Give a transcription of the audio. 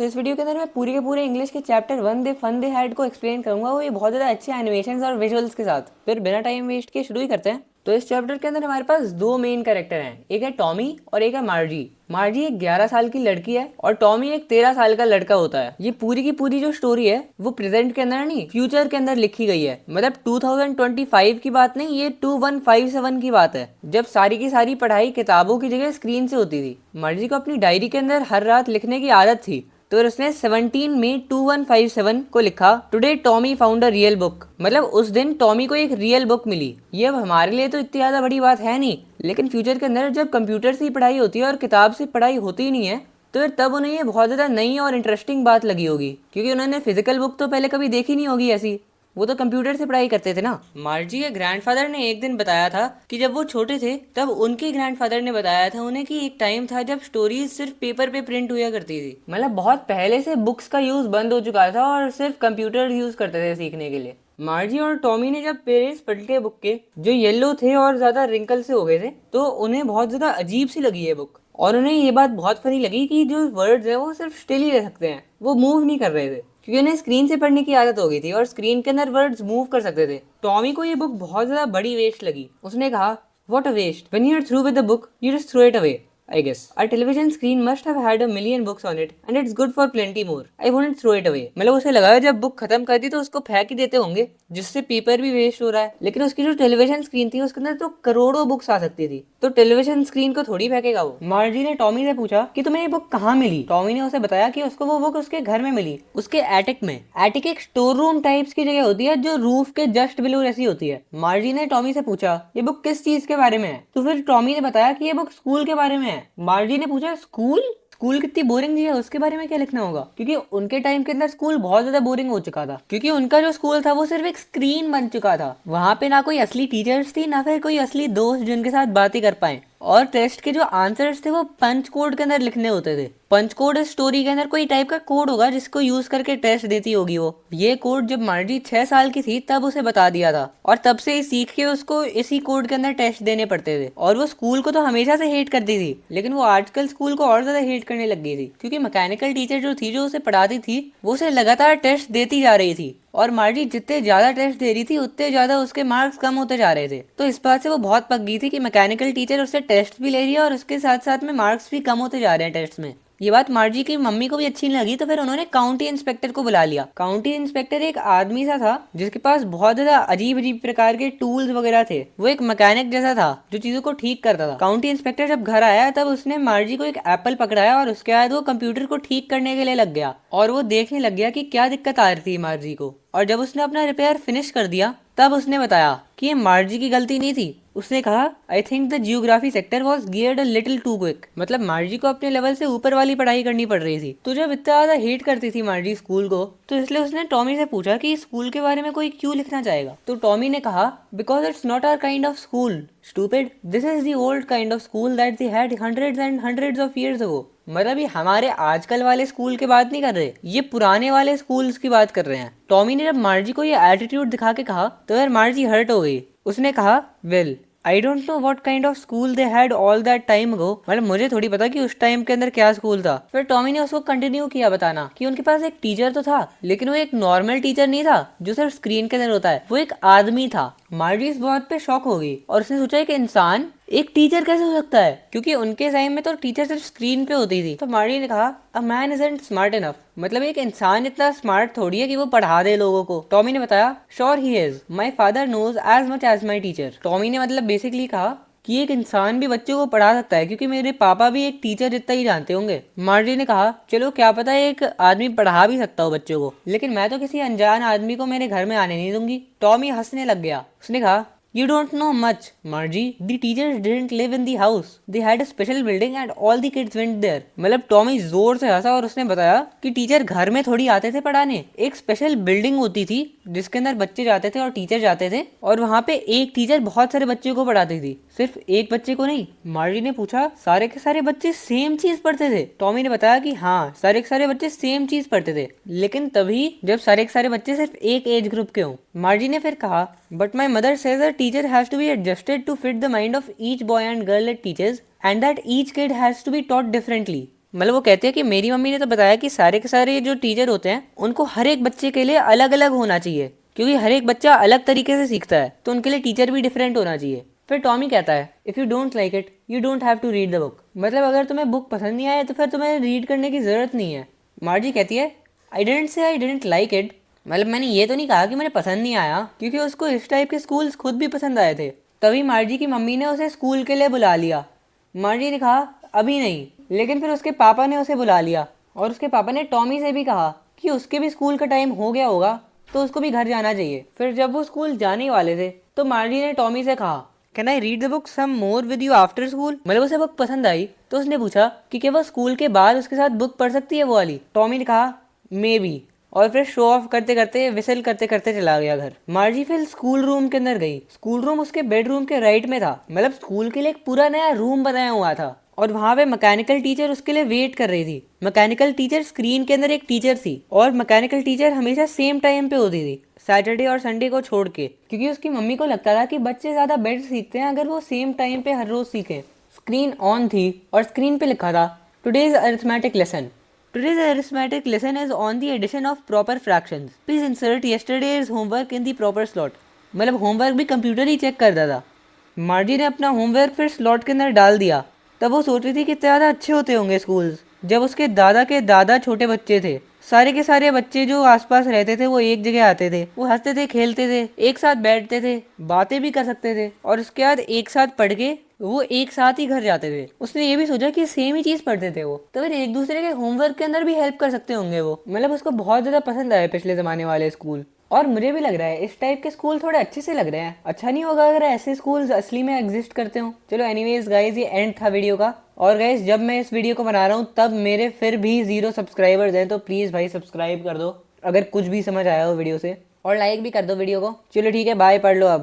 तो इस वीडियो के अंदर मैं पूरे के पूरे इंग्लिश के chapter 1 the fun they had को एक्सप्लेन करूंगा, वो ये बहुत ज़्यादा अच्छे एनिमेशंस और विजुअल्स के साथ। फिर बिना टाइम वेस्ट किए शुरू ही करते हैं। तो इस चैप्टर के अंदर हमारे पास दो मेन कैरेक्टर हैं, एक है टॉमी और एक है मार्जी। मार्जी एक 11 साल की लड़की है और टॉमी एक 13 साल का लड़का होता है। ये पूरी की पूरी जो स्टोरी है वो प्रेजेंट के अंदर नहीं, फ्यूचर के अंदर लिखी गई है। मतलब 2025 की बात नहीं, ये 2157 की बात है, जब सारी की सारी पढ़ाई किताबों की जगह स्क्रीन से होती थी। मार्जी को अपनी डायरी के अंदर हर रात लिखने की आदत थी, तो फिर उसने 17 मई 2157 को लिखा, today Tommy found a real book. मतलब उस दिन टॉमी को एक रियल बुक मिली। ये अब हमारे लिए तो इतनी ज़्यादा बड़ी बात है नहीं, लेकिन फ्यूचर के अंदर जब कंप्यूटर से ही पढ़ाई होती है और किताब से पढ़ाई होती ही नहीं है, तो फिर तब उन्हें ये बहुत ज़्यादा नई और इंटरेस्टिंग बात लगी होगी, क्योंकि उन्होंने फिजिकल बुक तो पहले कभी देखी नहीं होगी ऐसी। वो तो कंप्यूटर से पढ़ाई करते थे ना। मार्जी के ग्रैंडफादर ने एक दिन बताया था कि जब वो छोटे थे तब उनके ग्रैंडफादर ने बताया था उन्हें कि एक टाइम था जब स्टोरीज सिर्फ पेपर पे प्रिंट हुआ करती थी। मतलब बहुत पहले से बुक्स का यूज बंद हो चुका था और सिर्फ कंप्यूटर यूज करते थे सीखने के लिए। मार्जी और टॉमी ने जब पेजेस पलटे बुक के, जो येलो थे और ज्यादा रिंकल से हो गए थे, तो उन्हें बहुत ज्यादा अजीब सी लगी है बुक। और उन्हें ये बात बहुत फनी लगी कि जो वर्ड्स है वो सिर्फ स्टिल ही रह सकते हैं, वो मूव नहीं कर रहे थे, क्योंकि उन्हें स्क्रीन से पढ़ने की आदत हो गई थी और स्क्रीन के अंदर वर्ड्स मूव कर सकते थे। टॉमी को ये बुक बहुत ज्यादा बड़ी वेस्ट लगी। उसने कहा, what a waste, when you are through with the book you just throw it away. I guess our television screen must have had a million books on it and it's good for plenty more. I wouldn't throw it away. मतलब उसे लगा जब book खत्म कर दी तो उसको फेंक ही देते होंगे, जिससे पेपर भी वेस्ट हो रहा है। लेकिन उसकी जो टेलीविजन स्क्रीन थी उसके अंदर तो करोड़ों बुक्स आ सकती थी, तो टेलीविजन स्क्रीन को थोड़ी फेंकेगा वो। मार्जी ने टॉमी से पूछा कि तुम्हें ये बुक कहाँ मिली। टॉमी ने उसे बताया कि उसको वो बुक उसके घर में मिली, उसके एटिक में। एटिक एक स्टोर रूम टाइप्स की जगह होती है जो रूफ के जस्ट बिलो ऐसी होती है। मार्जी ने टॉमी से पूछा, ये बुक किस चीज के बारे में है। तो फिर टॉमी ने बताया कि ये बुक स्कूल के बारे में है। मार्जी ने पूछा, स्कूल? स्कूल कितनी बोरिंग जी है, उसके बारे में क्या लिखना होगा। क्योंकि उनके टाइम के अंदर स्कूल बहुत ज्यादा बोरिंग हो चुका था, क्योंकि उनका जो स्कूल था वो सिर्फ एक स्क्रीन बन चुका था। वहां पे ना कोई असली टीचर्स थी, ना फिर कोई असली दोस्त जिनके साथ बातें कर पाए। और टेस्ट के जो आंसर्स थे वो पंच कोड के अंदर लिखने होते थे। पंच कोड इस स्टोरी के अंदर कोई टाइप का कोड होगा जिसको यूज करके टेस्ट देती होगी वो। ये कोड जब मार्जी 6 साल की थी तब उसे बता दिया था, और तब से ही सीख के उसको इसी कोड के अंदर टेस्ट देने पड़ते थे। और वो स्कूल को तो हमेशा से हेट करती थी, लेकिन वो आजकल स्कूल को और ज्यादा हेट करने लग गई थी, क्योंकि मैकेनिकल टीचर जो थी, जो उसे पढ़ाती थी, वो उसे लगातार टेस्ट देती जा रही थी। और मार्जी जितने ज्यादा टेस्ट दे रही थी उतने ज्यादा उसके मार्क्स कम होते जा रहे थे। तो इस बात से वो बहुत पक गई थी कि मैकेनिकल टीचर उससे टेस्ट भी ले रही है और उसके साथ साथ में मार्क्स भी कम होते जा रहे हैं टेस्ट में। ये बात मार्जी की मम्मी को भी अच्छी नहीं लगी, तो फिर उन्होंने काउंटी इंस्पेक्टर को बुला लिया। काउंटी इंस्पेक्टर एक आदमी सा था जिसके पास बहुत ज्यादा अजीब अजीब प्रकार के टूल्स वगैरह थे। वो एक मैकेनिक जैसा था जो चीजों को ठीक करता था। काउंटी इंस्पेक्टर जब घर आया तब उसने मार्जी को एक एप्पल पकड़ाया और उसके बाद वो कंप्यूटर को ठीक करने के लिए लग गया, और वो देखने लग गया कि क्या दिक्कत आ रही थी मार्जी को। और जब उसने अपना रिपेयर फिनिश कर दिया तब उसने बताया कि ये मार्जी की गलती नहीं थी। उसने कहा, I think the geography sector was geared a little too quick. मतलब मार्जी को अपने लेवल से ऊपर वाली पढ़ाई करनी पड़ रही थी। तो जब इतना ज्यादा हेट करती थी मार्जी स्कूल को, तो इसलिए उसने टॉमी से पूछा कि स्कूल के बारे में कोई क्यों लिखना चाहेगा। तो टॉमी ने कहा, because it's not our kind of school stupid, this is the old kind of school that they had hundreds and hundreds of years ago. मतलब ये हमारे आजकल वाले स्कूल की बात नहीं कर रहे, ये पुराने वाले स्कूल्स की बात कर रहे हैं। टॉमी ने जब मार्जी को ये एटीट्यूड दिखा के कहा तो यार मार्जी हर्ट हो गई। उसने कहा, well I don't know what kind of school they had all that time ago. मतलब मुझे थोड़ी पता कि उस टाइम के अंदर क्या स्कूल था। फिर टॉमी ने उसको कंटिन्यू किया बताना कि उनके पास एक टीचर तो था, लेकिन वो एक नॉर्मल टीचर नहीं था जो सिर्फ स्क्रीन के अंदर होता है, वो एक आदमी था। मार्जी इस बात पे शॉक हो गई और उसने सोचा कि इंसान एक टीचर कैसे हो सकता है, क्योंकि उनके टाइम में तो टीचर सिर्फ स्क्रीन पे होती थी। तो मार्जी ने कहा, a man isn't smart enough. मतलब एक इंसान इतना स्मार्ट थोड़ी है कि वो पढ़ा दे लोगों को। टॉमी ने बताया, sure he is, my father knows as much as my teacher. Tommy ने मतलब बेसिकली कहा कि एक इंसान भी बच्चों को पढ़ा सकता है, क्योंकि मेरे पापा भी एक टीचर जितना ही जानते होंगे। मार्जी ने कहा, चलो क्या पता एक आदमी पढ़ा भी सकता हो बच्चों को, लेकिन मैं तो किसी अनजान आदमी को मेरे घर में आने नहीं दूंगी। टॉमी हंसने लग गया। उसने कहा, You don't know much, Margie. The teachers didn't live in the house. They had a special building and all the kids went there. मतलब टॉमी जोर से हंसा और उसने बताया कि टीचर घर में थोड़ी आते थे पढ़ाने, एक स्पेशल बिल्डिंग होती थी जिसके अंदर बच्चे जाते थे और टीचर जाते थे, और वहाँ पे एक टीचर बहुत सारे बच्चों को पढ़ाती थी, सिर्फ एक बच्चे को नहीं। मार्जी ने पूछा, सारे के सारे बच्चे सेम चीज पढ़ते थे। टॉमी ने बताया कि हाँ, सारे के सारे बच्चे सेम चीज पढ़ते थे, लेकिन तभी जब सारे के सारे बच्चे सिर्फ एक एज ग्रुप के हों। मार्जी ने फिर कहा, but my mother says a teacher has to be adjusted to fit the mind of each boy and girl it teaches and that each kid has to be taught differently. मतलब वो कहते हैं कि मेरी मम्मी ने तो बताया कि सारे के सारे जो टीचर होते हैं उनको हर एक बच्चे के लिए अलग अलग होना चाहिए, क्योंकि हर एक बच्चा अलग तरीके से सीखता है, तो उनके लिए टीचर भी डिफरेंट होना चाहिए। फिर टॉमी कहता है if you don't like it you don't have to read the book, मतलब अगर तुम्हें बुक पसंद नहीं आए तो फिर तुम्हें रीड करने की ज़रूरत नहीं है। मार्जी कहती है I didn't say I didn't like it, मतलब मैंने ये तो नहीं कहा कि मुझे पसंद नहीं आया, क्योंकि उसको इस टाइप के स्कूल्स खुद भी पसंद आए थे। तभी मार्जी की मम्मी ने उसे स्कूल के लिए बुला लिया। मार्जी ने कहा अभी नहीं, लेकिन फिर उसके पापा ने उसे बुला लिया और उसके पापा ने टॉमी से भी कहा कि उसके भी स्कूल का टाइम हो गया होगा तो उसको भी घर जाना चाहिए। फिर जब वो स्कूल जाने वाले थे तो मार्जी ने टॉमी से कहा can I read the book some more with you after school, मतलब उसे बुक पसंद आई तो उसने पूछा कि क्या वो स्कूल के बाद उसके साथ बुक पढ़ सकती है वो वाली। टॉमी ने कहा मे बी, और फिर शो ऑफ करते करते विसल करते करते चला गया घर। मार्जी फिर स्कूल रूम के अंदर गई। स्कूल रूम उसके बेडरूम के राइट में था, मतलब स्कूल के लिए एक पूरा नया रूम बनाया हुआ था और वहाँ पे मैकेनिकल टीचर उसके लिए वेट कर रही थी। मैकेनिकल टीचर स्क्रीन के अंदर एक टीचर थी और मैकेनिकल टीचर हमेशा सेम टाइम पे होती थी, सैटरडे और संडे को छोड़ के, क्योंकि उसकी मम्मी को लगता था कि बच्चे ज़्यादा बेटर सीखते हैं अगर वो सेम टाइम पे हर रोज़ सीखें। स्क्रीन ऑन थी और स्क्रीन पे लिखा था today's arithmetic lesson. Today's arithmetic lesson is on the addition of proper fractions. Please insert yesterday's homework in the proper slot. मतलब होमवर्क भी कंप्यूटर ही चेक करता था। मार्जी ने अपना होमवर्क फिर स्लॉट के अंदर डाल दिया। तब वो सोच रही थी कितने ज़्यादा अच्छे होते होंगे स्कूल्स जब उसके दादा के दादा छोटे बच्चे थे। सारे के सारे बच्चे जो आसपास रहते थे वो एक जगह आते थे, वो हंसते थे, खेलते थे, एक साथ बैठते थे, बातें भी कर सकते थे और उसके बाद एक साथ पढ़ के वो एक साथ ही घर जाते थे। उसने ये भी सोचा कि सेम ही चीज़ पढ़ते थे वो, तो फिर एक दूसरे के होमवर्क के अंदर भी हेल्प कर सकते होंगे वो। मतलब उसको बहुत ज़्यादा पसंद आए पिछले ज़माने वाले स्कूल, और मुझे भी लग रहा है इस टाइप के स्कूल थोड़े अच्छे से लग रहे हैं। अच्छा नहीं होगा अगर ऐसे स्कूल्स असली में एग्जिस्ट करते हो। चलो एनीवेज गाइज, ये एंड था वीडियो का। और गाइज जब मैं इस वीडियो को बना रहा हूँ तब मेरे फिर भी 0 सब्सक्राइबर्स हैं, तो प्लीज़ भाई सब्सक्राइब कर दो अगर कुछ भी समझ आया हो वीडियो से, और लाइक भी कर दो वीडियो को। चलो ठीक है, बाय, पढ़ लो अब।